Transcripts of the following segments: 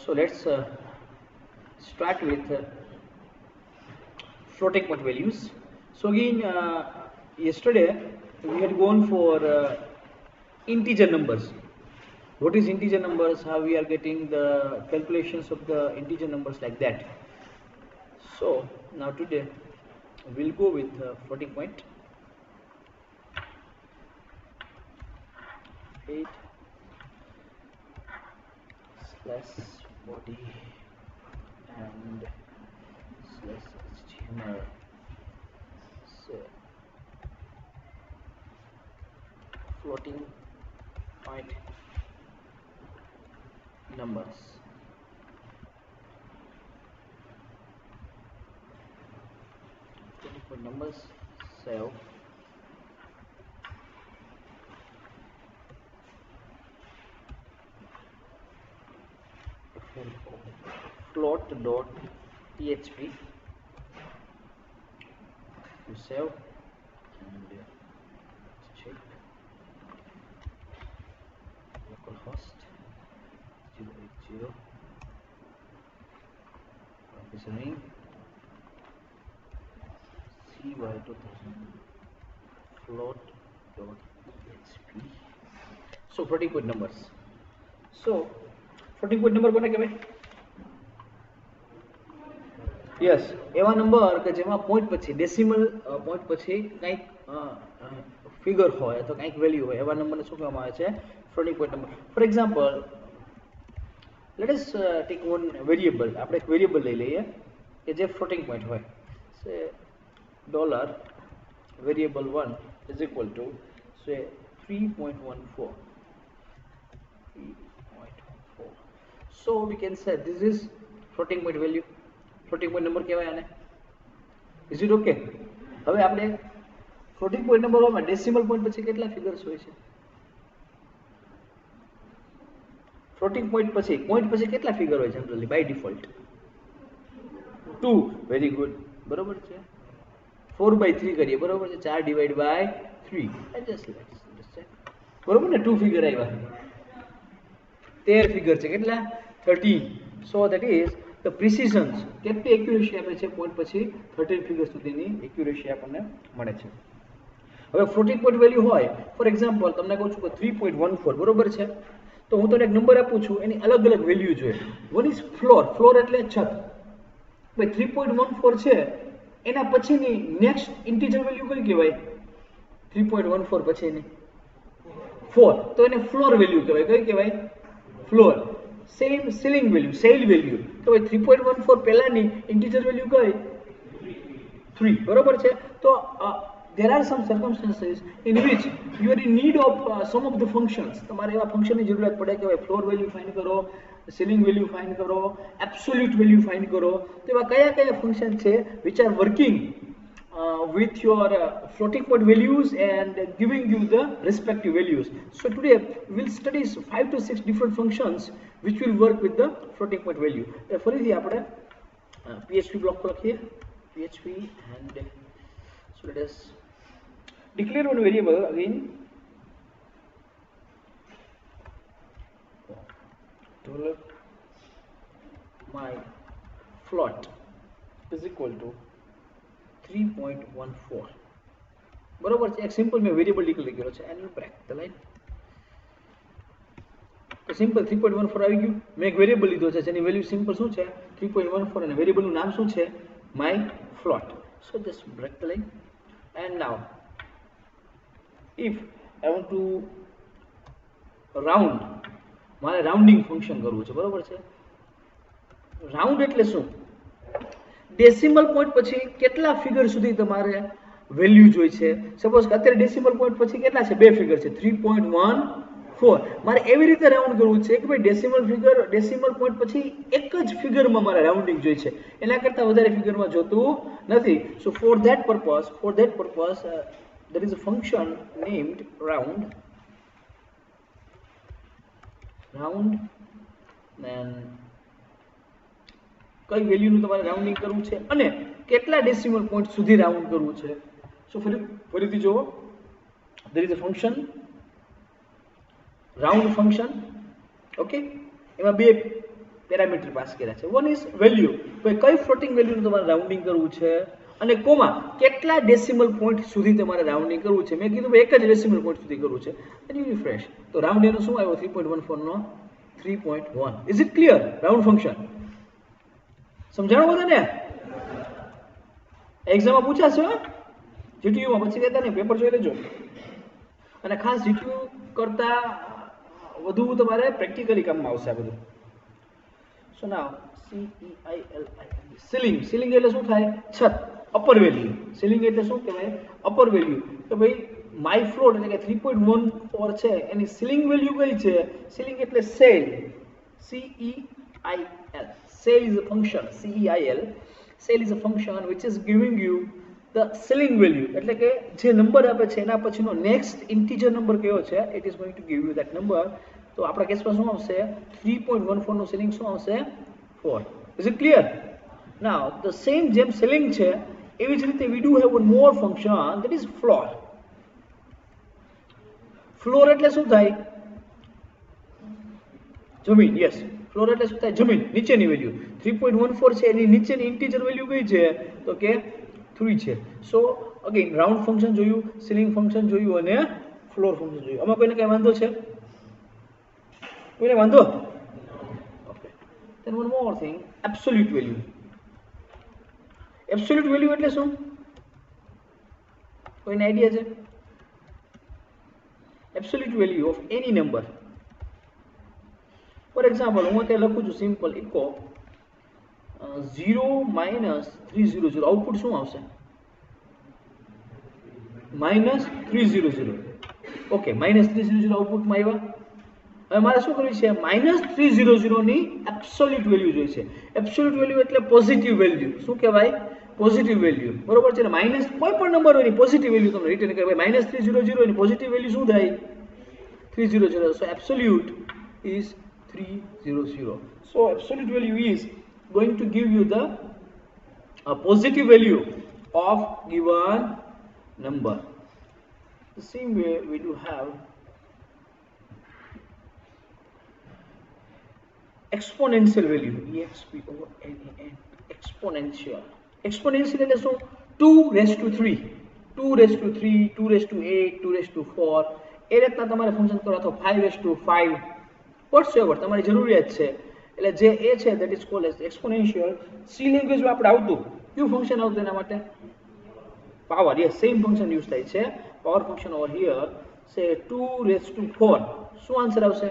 So let's start with floating point values. So again, yesterday we had gone for integer numbers. What is integer numbers? How we are getting the calculations of the integer numbers, like that. So now today we'll go with floating point. 8/body and /HTML. So floating point numbers. Floating point numbers. Save. Float.php. You save and check localhost 080 representing CY2000 float.php. So floating point numbers. So floating point number કોને કહેવાય? Yes, એવા number કે જેમાં point પછી decimal point પછી કંઈક figure હોય અથવા કંઈક વેલ્યુ હોય, એવા નંબરને શું કહેવામાં આવે છે? Floating point number. For example, let us take one variable. આપણે એક વેરિયેબલ લઈ લઈએ કે જે ફ્લોટિંગ પોઈન્ટ હોય. સે dollar variable 1 is equal to say 3.14. So we can say this is floating point value. Floating point number કહેવાય આને. Is it okay? હવે આપણે floating point number માં ડેસિમલ પોઈન્ટ પછી કેટલા ફિગર્સ હોય છે? floating point પછી કેટલા ફિગર હોય generally by default? 2. Very good, બરોબર છે. 4/3 કરીએ, બરોબર છે. 4 ડિવાઇડ બાય 3. લેટ્સ ચેક, બરોબર ને? 2 ફિગર આવ્યા. 13 ફિગર છે. કેટલા? 13. So that is the precision. કેટલી એક્યુરેસી આપે છે? પોઈન્ટ પછી 13 ફિગર સુધીની એક્યુરેસી આપણને મળે છે. હવે ફ્લોટિંગ પોઈન્ટ વેલ્યુ હોય, ફોર એક્ઝામ્પલ તમને કહું છું કે 3.14, બરોબર છે. તો હું તને એક નંબર આપું છું, એની અલગ અલગ વેલ્યુ જોઈએ. One is floor. ફ્લોર એટલે છત. ભાઈ 3.14 છે, એના પછીની નેક્સ્ટ ઇન્ટીજર વેલ્યુ કઈ કહેવાય? 3.14 પછીની 4, તો એને ફ્લોર વેલ્યુ કહેવાય. કઈ કહેવાય? Floor. Same ceiling value, ceil value. તો ભાઈ 3.14 પહેલાની ઇન્ટીજર વેલ્યુ કઈ? 3, બરોબર છે. તો there are some circumstances in which you are in need of some of the functions. તમારે એવા ફંક્શનની જરૂરિયાત પડે કે ભાઈ ફ્લોર વેલ્યુ ફાઇન્ડ કરો, સીલિંગ વેલ્યુ ફાઇન્ડ કરો, એબ્સોલ્યુટ વેલ્યુ ફાઇન્ડ કરો. તો એવા કયા ફંક્શન છે which are working with your floating point values and giving you the respective values. So today we'll study 5 to 6 different functions which will work with the floating point value. ફરીથી આપણે PHP block લખીએ, PHP, and so let us declare one variable again. My float is equal to 3.14, બરોબર છે. એક simple મેં variable declare કર્યો છે, and break the line. તો સિમ્પલ 3.14 આવી ગયું. મેં એક વેરિયેબલ લીધો છે જેની વેલ્યુ સિમ્પલ શું છે? 3.14, અને વેરિયેબલનું નામ શું છે? My float. So just break the line. And now if I want to round, મારે રાઉન્ડિંગ ફંક્શન કરવું છે, બરોબર છે. રાઉન્ડ એટલે શું? ડેસિમલ પોઈન્ટ પછી કેટલા ફિગર સુધી તમારે વેલ્યુ જોઈ છે? સપોઝ કે અત્યારે ડેસિમલ પોઈન્ટ પછી કેટલા છે? 2 ફિગર છે, 3.14. મારે એવી રીતે રાઉન્ડ કરવું છે કે ભાઈ ડેસિમલ પોઈન્ટ પછી એક જ ફિગરમાં મારે રાઉન્ડિંગ જોઈ છે, એના કરતાં વધારે ફિગરમાં જોતું નથી. So for that purpose there is a function named round, and કઈ વેલ્યુનું તમારે રાઉન્ડિંગ કરવું છે અને કેટલા ડેસિમલ પોઈન્ટ સુધી રાઉન્ડ કરવું છે. સો ફરીથી જુઓ, there is a function round function, okay. એમાં બે પેરામીટર પાસ કર્યા છે. વન ઇઝ વેલ્યુ, કઈ ફ્લોટિંગ વેલ્યુનું તમારે રાઉન્ડિંગ કરવું છે, અને કોમા કેટલા ડેસિમલ પોઈન્ટ સુધી તમારે રાઉન્ડિંગ કરવું છે. મેં કીધું એક જ ડેસિમલ પોઈન્ટ સુધી કરવું છે. અને યુ રિફ્રેશ તો રાઉન્ડ એનો શું આવ્યો 3.14 નો 3.1. Is it clear? Round function સમજાણું બધાને? એક્ઝામમાં પૂછાશે જીટીયુમાં, પછી કહેતા નહીં, પેપર જોઈ લેજો. અને ખાસ જીટીયુ કરતા વધુ તમારે પ્રેક્ટિકલી કામમાં આવશે આ બધું. સો નાઉ સીલિંગ. સીલિંગ એટલે શું થાય? છત, અપર વેલ્યુ. સીલિંગ એટલે શું કહેવાય? Upper value. તો ભાઈ માય ફ્લોર એટલે કે 3.14 છે, એની સીલિંગ વેલ્યુ કઈ છે? સીલિંગ એટલે cell, CEIL. Cell is a function, CEIL. Cell is a function which is giving you the ceiling value. એટલે કે જે નંબર આપે છે એના પછીનો નેક્સ્ટ ઇન્ટીજર નંબર કયો છે, it is going to give you that number. તો આપણા કેસમાં શું આવશે? 3.14 નો સીલિંગ શું આવશે? 4. Is it clear? Now the same જેમ સીલિંગ છે એવી જ રીતે we do have one more function, that is floor. Floor એટલે શું થાય? જમીન. યસ, ફ્લોર એટલે શું થાય? જમીન, નીચેની વેલ્યુ. 3.14 છે, એની નીચેની ઇન્ટીજર વેલ્યુ કઈ છે? તો કે 3 છે. સો અગેન રાઉન્ડ ફંક્શન જોયું, સીલિંગ ફંક્શન જોયું, અને ફ્લોર ફંક્શન જોયું. આમાં કોઈને કઈ વાંધો છે? કોઈને વાંધો? Okay. Then one more thing, absolute value. Absolute value એટલે શું? કોઈને આઈડિયા છે? Absolute value of any number. For example, હું અત્યારે લખું છું સિમ્પલ ઇકો 0 - 300. આઉટપુટ શું આવશે? -300. ઓકે, -300 આઉટપુટમાં આવ્યા. હવે મારે શું કરવું છે? -300 ની એબ્સોલ્યુટ વેલ્યુ જોઈએ છે. એબ્સોલ્યુટ વેલ્યુ એટલે પોઝિટિવ વેલ્યુ. શું કહેવાય? Positive value. બરોબર છે ને? માઇનસ કોઈ પણ નંબર હોય ની પોઝિટિવ વેલ્યુ તમને રિટર્ન કરે. -300 ની પોઝિટિવ વેલ્યુ શું થાય? 300. સો absolute is 300. So absolute value is going to give you the positive value of given number. The same way we do have exponential value. EXPONENT. exponential. Exponential એટલે શું? 2^3, 2^3, 2^8, 2^4. એ રીતના તમારે function કરો, અથવા 5^5. whatsoever તમારી જરૂરિયાત છે. એટલે જે એ છે that is called as exponential. C લેંગ્વેજમાં આપણે આવતું કયું ફંક્શન આવતું એના માટે? Power. Yes, same function use થાય છે. પાવર ફંક્શન ઓવર હિયર સે 2^4. શું આન્સર આવશે?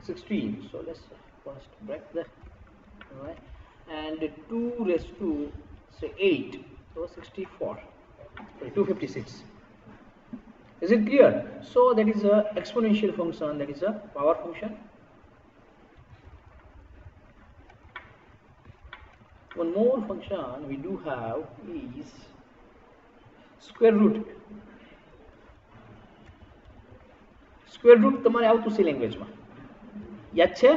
16. So let's first break that. All right. And 2^8, so 64. 256. Is it clear? So that is a exponential function, that is a power function. One more function we do have is square root. Square root તમારે આવતું C લેંગ્વેજમાં યાદ છે?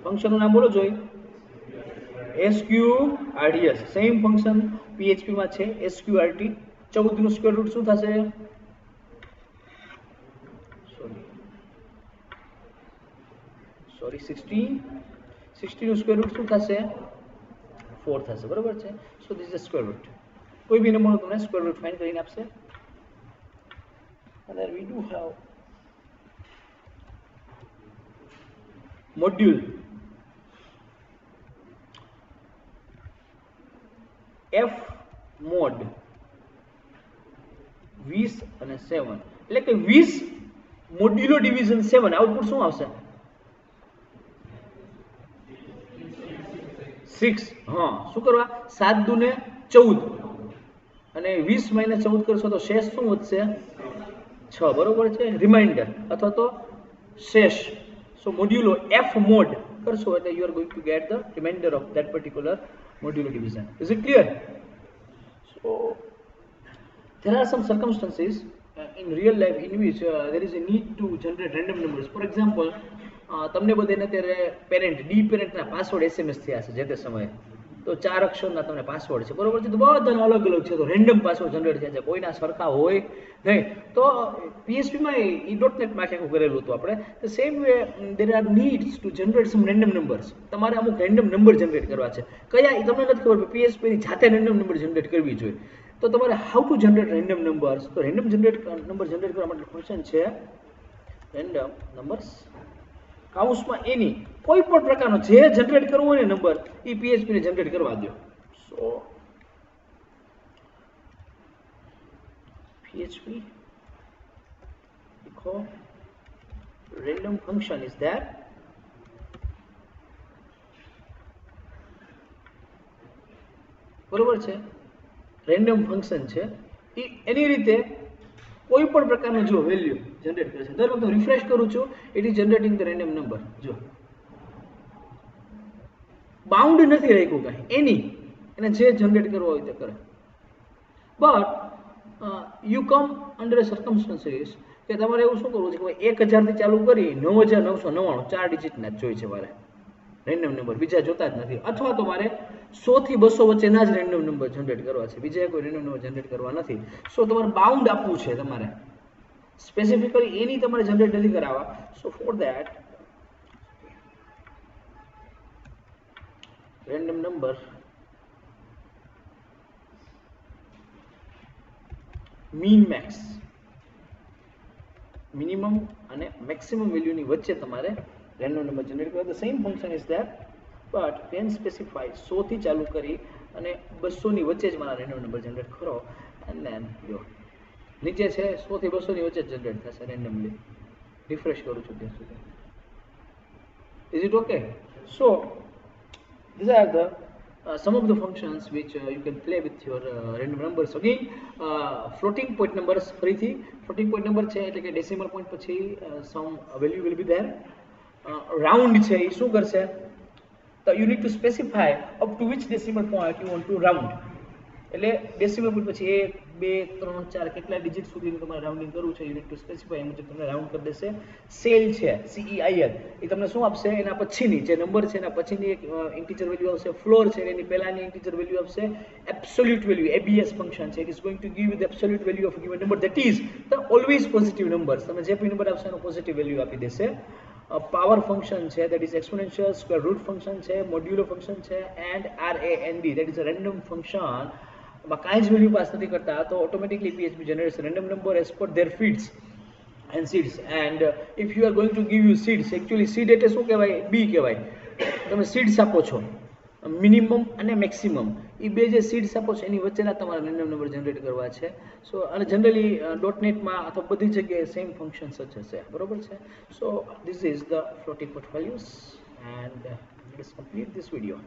ફંક્શનનું નામ બોલો જોઈ. SQRT. Same function PHP માં છે, SQRT. 14 નું સ્ક્વેર રૂટ શું થશે? સોરી 16 નું સ્ક્વેર રૂટ શું થશે? 4 થશે. બરોબર છે? So this is square root. કોઈ બી નંબરનો તમને સ્ક્વેર રૂટ ફાઇન્ડ કરીને આપશે. And then we do have module. F mod 20 અને 7 એટલે કે 20 મોડ્યુલો ડિવિઝન 7. આઉટપુટ શું આવશે? 6. હા, શું કરવા? 7 દુને 14 અને 20 - 14 કરશો તો શેષ શું વધશે? 6. બરોબર છે? રિમાઇન્ડર અથવા તો શેષ. સો મોડ્યુલો F mod કરશો એટલે you are going to get the remainder of that particular modular division. Is it clear? So there are some circumstances in real life in which there is a need to generate random numbers. For example, તમને બધાને અત્યારે parent D પેરેન્ટના password SMS થયા છે જે તે સમયે. તો 4 અક્ષરના તમને પાસવર્ડ છે, બરોબર છે, તો બધાના અલગ અલગ છે, તો રેન્ડમ પાસવર્ડ જનરેટ થાય છે, કોઈના સરખા હોય નહીં. તો PHPમાં એ .NETમાં આખું કરેલું હતું આપણે. The same way there are needs to generate some random numbers. તમારે અમુક રેન્ડમ નંબર જનરેટ કરવા છે. કયા એ તમને નથી ખબર, PHPની જાતે રેન્ડમ નંબર જનરેટ કરવી જોઈએ. તો તમારે how to generate random numbers. તો રેન્ડમ નંબર જનરેટ કરવા માટે ફંક્શન છે રેન્ડમ નંબર્સ કાઉન્સમાં એની કોઈ પણ પ્રકારનો જે જનરેટ કરવો હોય ને નંબર એ PHP ને જનરેટ કરવા દો. સો PHP echo random function is that બરોબર છે, રેન્ડમ ફંક્શન છે એ એની રીતે કોઈ પણ પ્રકારનું જો વેલ્યુ જનરેટ કરે છે. દર વખતે રિફ્રેશ કરું છું, it is generating the random number. જો બાઉન્ડ નથી રાખ્યું કાંઈ, એની એને જે જનરેટ કરવો હોય તે કરે. But you come under a circumstances કે તમારે એવું શું કરવું છે કે ભાઈ 1000 થી ચાલુ કરી 9999 4 ડિજિટના જ જોઈએ છે મારે રેન્ડમ નંબર, બીજા જોતા જ નથી. અથવા તો મારે 100 થી 200 વચ્ચેના જ રેન્ડમ નંબર જનરેટ કરવા છે, બીજા કોઈ રેન્ડમ નંબર જનરેટ કરવા નથી. સો તમારે બાઉન્ડ આપવું છે, તમારે સ્પેસિફિકલી એની તમારે જનરેટ નથી કરાવવા. So for that random number mean max minimum અને મેક્સિમમ વેલ્યુની વચ્ચે તમારે રેન્ડમ નંબર જનરેટ કરવા. The same function is that but can specify 100 થી ચાલુ કરી અને 200 ની વચ્ચે જ મારા રેન્ડમ નંબર જનરેટ કરો. એન્ડ ધેન જો નીચે છે 100 થી 200 ની વચ્ચે જ જનરેટ થશે રેન્ડમલી. રિફ્રેશ કરું છું ત્યાં સુધી. Is it okay? So these are the some of the functions which you can play with your random numbers. Again, floating point numbers, ફરીથી floating point number છે એટલે કે decimal point પછી some value will be there. Round છે એ શું કરશે, તો you need to specify up to which decimal point you want to round. એટલે ડેસિમલ પોઈન્ટ પછી 1 2 3 4 કેટલા ડિજિટ સુધીનું તમારે રાઉન્ડિંગ કરવું છે, યુ નીડ ટુ સ્પેસિફાય. એ મુજબ તમને રાઉન્ડ કરી દેશે. સેલ છે CEIL એ તમને શું આપશે, એના પછીની જે નંબર છે એના પછીની એક ઇન્ટીજર વેલ્યુ આવશે. ફ્લોર છે એની પહેલાની ઇન્ટીજર વેલ્યુ આપશે. એબ્સોલ્યુટ વેલ્યુ ABS ફંક્શન છે, it is going to give you the absolute value of given number, that is the always positive numbers. તમે જે પણ નંબર આપશો એનો પોઝિટિવ વેલ્યુ આપી દેશે. પાવર ફંક્શન છે, that is exponential. Square root function છે, મોડ્યુલો ફંક્શન છે, and RAND that is a random function. માં કાંઈ જ વેલ્યુ પાસ નથી કરતા, તો automatically PHP generates random number as per their feeds and seeds. And if you are going to give you seeds, actually seed એટલે શું કહેવાય, બી કહેવાય. તમે સીડ્સ આપો છો મિનિમમ અને મેક્સિમમ, એ બે જે સીડ્સ આપો છો એની વચ્ચેના તમારે રેન્ડમ નંબર જનરેટ કરવા છે. સો અને જનરલી .NETમાં અથવા બધી જગ્યાએ સેમ ફંક્શન્સ જ હશે, બરોબર છે. So this is the floating point values and let's complete this video.